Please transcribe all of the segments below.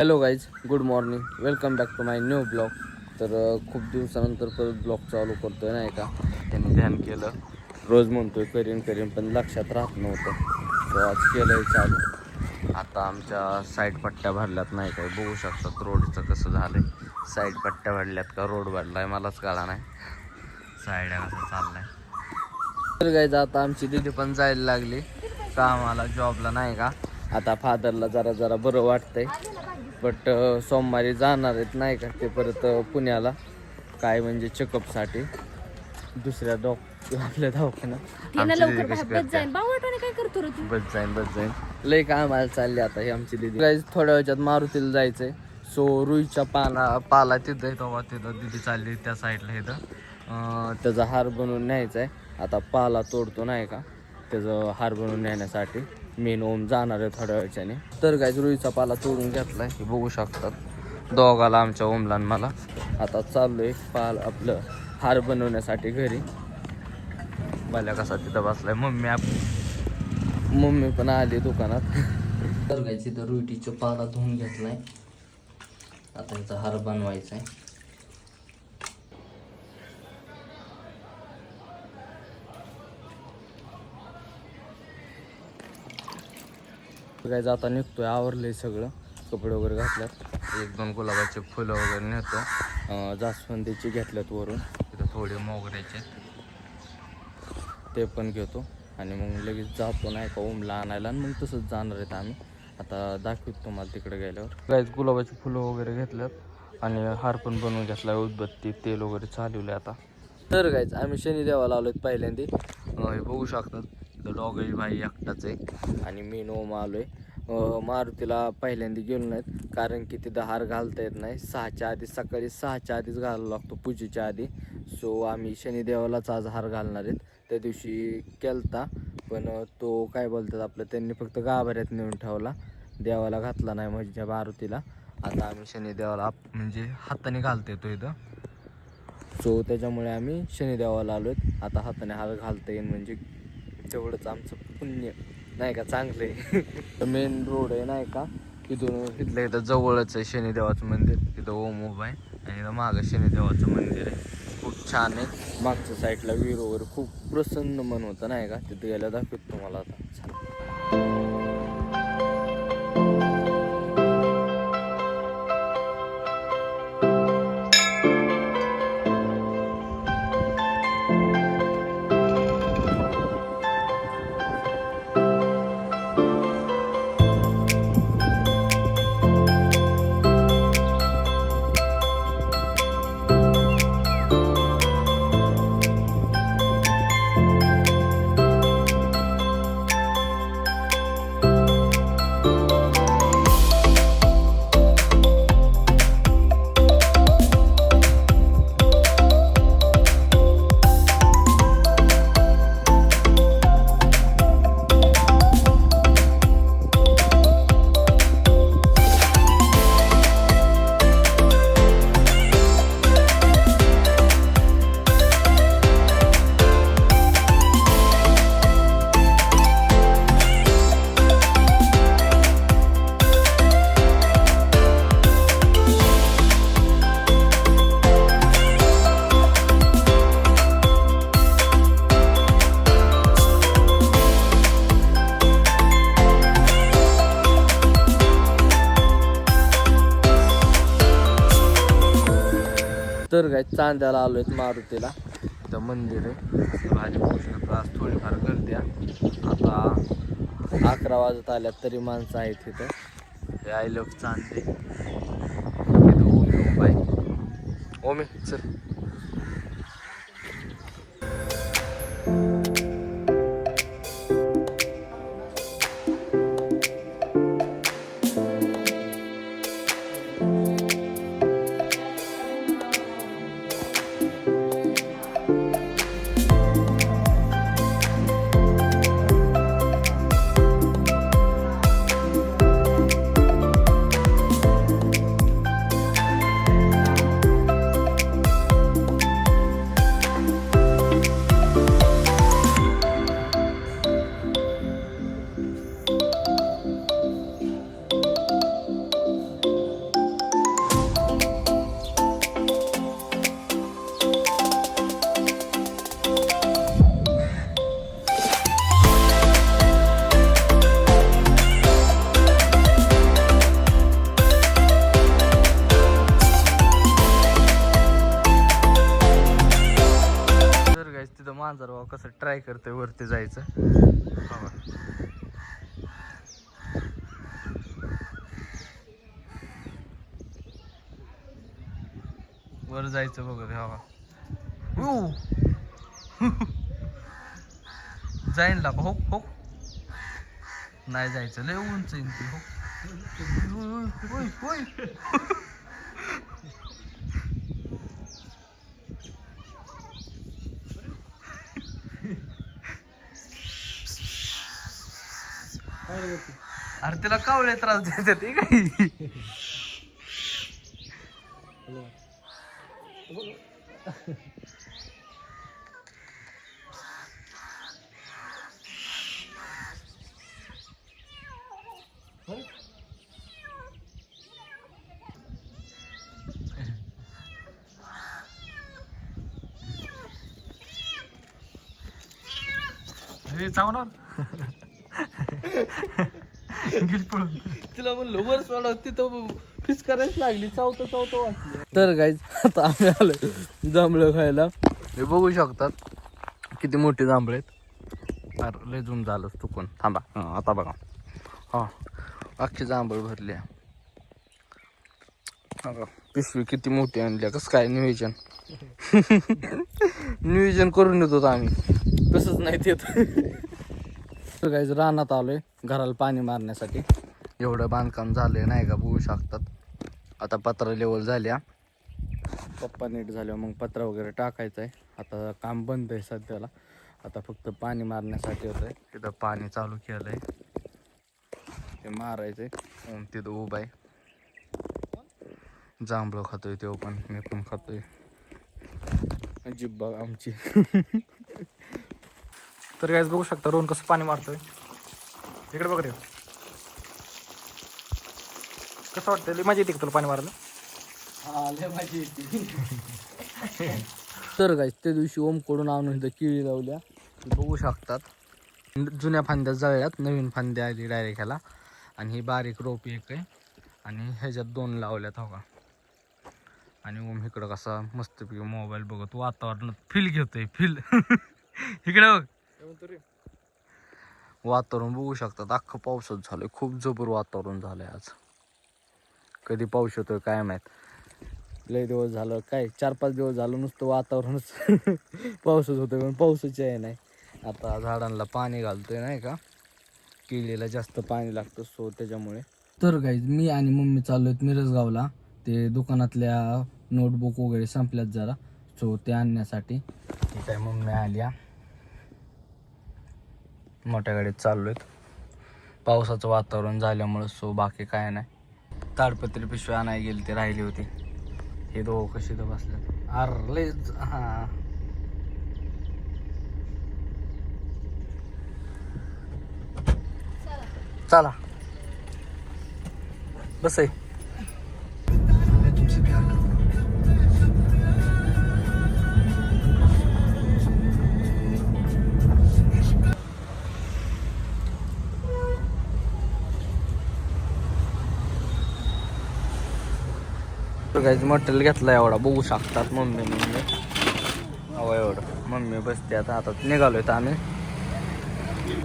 Hello guys, good morning. Welcome back to my new blog. तर खूप दिवसानंतर परत ब्लॉग चालू करतो आहे नाही का. त्यांनी ध्यान केलं, रोज म्हणतोय करीन पण लक्षात राहत नव्हतं. तो आज केलं आहे चालू. आता आमच्या साईड पट्ट्या भरल्यात नाही काय, बघू शकतात रोडचं कसं झालं आहे. साईड पट्ट्या भरल्यात का रोड भरला आहे मलाच कळा नाही. साईड कसं चाललं आहे. तर गाईज आता आमची दिदी पण जायला लागली कामाला, जॉबला नाही का. आता फादरला जरा बरं वाटतंय, बट सोमवारी जाणार आहेत नाही का ते परत पुण्याला, काय म्हणजे चेकअपसाठी दुसऱ्या आपल्या दवाखान्यात. बस जाईन लय कामाला चालले आता ही आमची दिदी. थोड्या वेळात मारुतीला जायचंय. सो रुईच्या पाला तिथं आहे, तेव्हा तिथं दिदी चालली त्या साईडला. इथं त्याचा हार बनवून न्यायचा आहे. आता पाला तोडतो नाही का, त्याचं हार बनवून नेण्यासाठी मेन ओम जाणार आहे थोड्या वेळच्याने. तर काय रुईचा पाला तोडून घेतलाय, हे बघू शकतात दोघाला, आमच्या ओमला आणि मला. आता चाललोय आपलं हार बनवण्यासाठी घरी. बाल्या कसा तिथं बसलाय. मम्मी पण आली दुकानात. तर काय तिथं रुईटीचा पाला धुवून घेतलाय, आता याचा हार बनवायचा आहे. काय आता निघतोय, आवरलंय सगळं, कपडे वगैरे घातल्यात. 1-2 गुलाबाचे फुलं वगैरे नेतो. जास्वंदीची घेतल्यात वरून, तिथं थोडे मोगऱ्याचे ते पण घेतो आणि मग लगेच जातो नाही का ओमला आणायला. आणि मग तसंच जाणार आहेत आम्ही. आता दाखवतो तुम्हाला तिकडे गेल्यावर. काहीच गुलाबाची फुलं वगैरे घेतल्यात आणि हार पण बनवून घेतला, उदबत्ती तेल वगैरे चालवले आता. तर गायच आम्ही शनिदेवाला आलोय पहिल्यांदा. हे बघू शकतात तिथं डॉगही भाई एकटाच आहे आणि मी ओम आलोय. मारुतीला पहिल्यांदा गेलो नाहीत, कारण की तिथं हार घालता येत नाही. 6च्या आधी, सकाळी 6च्या आधीच घालायला लागतो पूजेच्या आधी. सो आम्ही शनिदेवालाच आज हार घालणार आहेत. त्या दिवशी केलता, पण तो काय बोलतात आपलं, त्यांनी फक्त गाभाऱ्यात नेऊन ठेवला, देवाला घातला नाही म्हणजे मारुतीला. आता आम्ही शनिदेवाला म्हणजे हाताने घालता येतो इथं. सो त्याच्यामुळे आम्ही शनिदेवाला आलोय. आता हाताने हार घालता येईल म्हणजे तेवढंच आमचं पुण्य नाही का, चांगलं आहे. मेन रोड आहे नाही का, इथलं इथं जवळच आहे शनिदेवाचं मंदिर. तिथं ओम उभा आहे आणि इथं मागं शनिदेवाचं मंदिर आहे. खूप छान आहे. मागच्या साईडला विहीर वगैरे, खूप प्रसन्न मन होतं नाही का. तिथे गेल्या दाखवतो तुम्हाला आता. छान. तर काय चांद्याला आलोय मारुतीला, इथं मंदिर आहे. भाजी पोषण आज थोडीफार गर्दी आहे. आता 11 वाजत आल्यात तरी माणसं आहेत तिथं. हे आय लव्ह चांदे. इथं ओमी उभा आहे. ओमी चल. मांजर बाबा कसं ट्राय करतोय वरती जायचं. बघा. वर जायचं बघत हवा. जाईन लागा हो हो. नाही जायचं लय उंच येईन ती हो. अरे तिला कावळे त्रास देतात ते काही. चावणार तिला म्हणलं वर सोडा तिथं फिस करायच लागली चावतो वाटली. तर गाईज आता आम्ही आलो जांभळं खायला. हे बघू शकतात किती मोठे जांभळे आहेत. अरे लय झूम झालं चुकून थांबा. आता बघा हा अख्खी जांभळ भरली. पिशवी किती मोठी आणली. कसं काय नियोजन नियोजन करून येतो आम्ही. तसंच नाही येत. तर गाईज रानात आलोय घराला पाणी मारण्यासाठी. एवढं बांधकाम झालंय नाही का बघू शकतात. आता पत्रा लेवल झाल्या. पप्पा नीट झाल्यावर मग पत्रा वगैरे टाकायचा आहे. आता काम बंद आहे सध्याला. आता फक्त पाणी मारण्यासाठी होत आहे. तिथं पाणी चालू केलंय ते मारायचंय. तिथं उभा आहे जांभळं खातोय तो पण मी पण खातोय. जिब्बा आमची. तर गाईज बघू शकता रोहन कसं पाणी मारतोय. इकडे बघ रे कसं वाटतं. लई मजा येते का तुला पाणी मारायला. तर गाईज त्या दिवशी ओमकडून आणून इथं केळी लावल्या बघू शकतात. जुन्या फांद्या जळल्यात नवीन फांद्या आली डायरेक्ट ह्याला. आणि ही बारीक रोप एक आहे आणि ह्याच्यात 2 लावल्यात हो का. आणि ओम इकडं कसा मस्तपैकी मोबाईल बघत वातावरणात फील घेतोय फील. इकडे बघ वातावरण बघू शकतात. अख्खं पावसाच झालंय. खूप जबर वातावरण झालंय आज. कधी पाऊस येतोय काय माहित. लय दिवस झालं काय 4-5 दिवस झालं नुसतं वातावरणच पावसाच होतं पण पावसाची आहे नाही. आता झाडांना पाणी घालतोय नाही का. केळीला जास्त पाणी लागतं सो त्याच्यामुळे. तर गाईज मी आणि मम्मी चाललोय मिरजगावला. ते दुकानातल्या नोटबुक वगैरे संपल्यात जरा सो ते आणण्यासाठी. ठीक आहे मम्मी आल्या. मोठ्या गाडीत चाललोय. पावसाचं वातावरण झाल्यामुळं सो बाकी काय नाही. ताडपत्री पिशवी आणायला गेली ते राहिली होती. हे दोघं कशी तर बसल्यात. अरे हा चला बस आहे. गाईज मटेरियल घेतला एवढा बघू शकतात. मम्मी हवा एवढं मम्मी बसते. आता निघालोय तर आम्ही.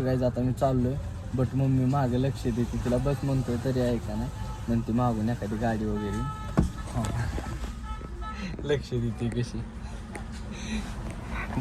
गाईज आता मी चाललोय बट मम्मी मागे लक्ष देते. तिला बस म्हणतोय तरी ऐका नाही. म्हणते मागून एखादी गाडी वगैरे लक्ष देते कशी.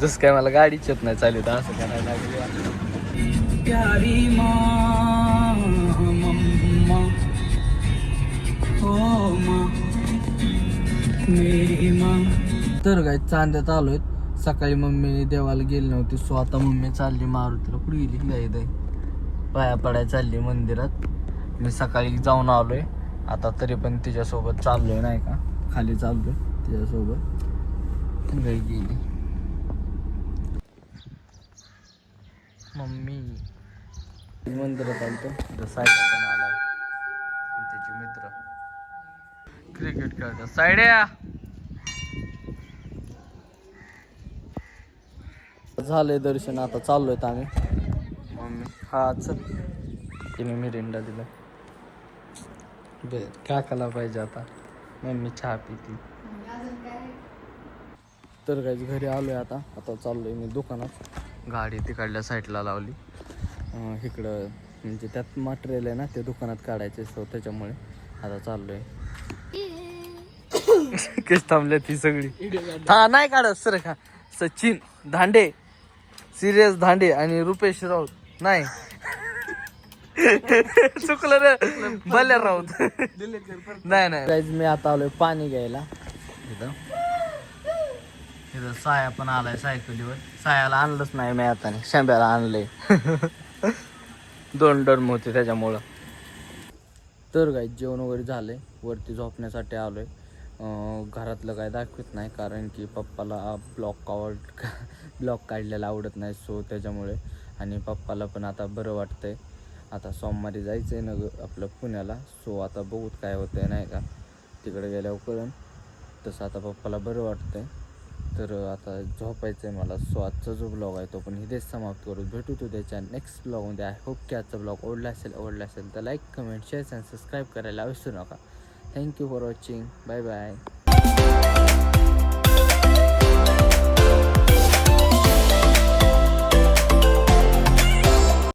जसं काय मला गाडीच येत नाही चालू तर असं करायला लागली. प्यारी माँ मम्मा हो माँ मेरी माँ. तर काय चांद्यात आलोय. सकाळी मम्मी देवाला गेली नव्हती सो आता मम्मी चालली मारुतीला. कुठे गेली गाय पाया पडाय चालली मंदिरात. मी सकाळी जाऊन आलोय. आता तरी पण तिच्यासोबत चाललोय नाही का. खाली चाललोय तिच्यासोबत. गाय गेली मम्मी. मंदिरात आलतो. साईडला पण आलाय त्याचे मित्र क्रिकेट खेळतात. साईड्या झालंय दर्शन. आता चाललोय आम्ही. मम्मी हा चल. तिने मिरिंडा दिला. काकाला पाहिजे आता. मम्मी चहा पिती. तर काही घरी आलो आहे आता चाललो आहे मी दुकानात. गाडी तिकडल्या साईडला लावली. इकडं म्हणजे त्यात मटेरियल आहे ना ते दुकानात काढायचे सो त्याच्यामुळे आता चाललो आहे. केस थांबले ती सगळी. हा नाही काढत सर का. सचिन धांडे, सिरियस धांडे आणि रुपेश राऊत नाही. चुकलं रे भल्या राऊत. नाही मी आता आलोय पाणी घ्यायला. इथं साया पण आलाय सायकलीवर. सायाला आणलंच नाही मी आता, शांब्याला आणलंय. 2 डर्म होते त्याच्यामुळं. तर काय जेवण वगैरे झालंय, वरती झोपण्यासाठी आलोय. घरातलं काय दाखवत नाही कारण की पप्पाला ब्लॉग काढलेला आवडत नाही सो त्याच्यामुळे. आणि पप्पाला पण आता बरं वाटतंय. आता सोमवारी जायचं आहे ना आपलं पुण्याला. सो आता बघूत काय होतंय नाही का, तिकडे गेल्यावर कळन. तसं आता पप्पाला बरं वाटतंय तर आता झोपायचं आहे मला. सो आजचा जो ब्लॉग आहे तो पण इथेच समाप्त करू. भेटू त्याच्या नेक्स्ट ब्लॉगमध्ये. आय होप की आजचा ब्लॉग आवडला असेल तर लाईक, कमेंट, शेअर आणि सबस्क्राईब करायला विसरू नका. Thank you for watching. Bye bye.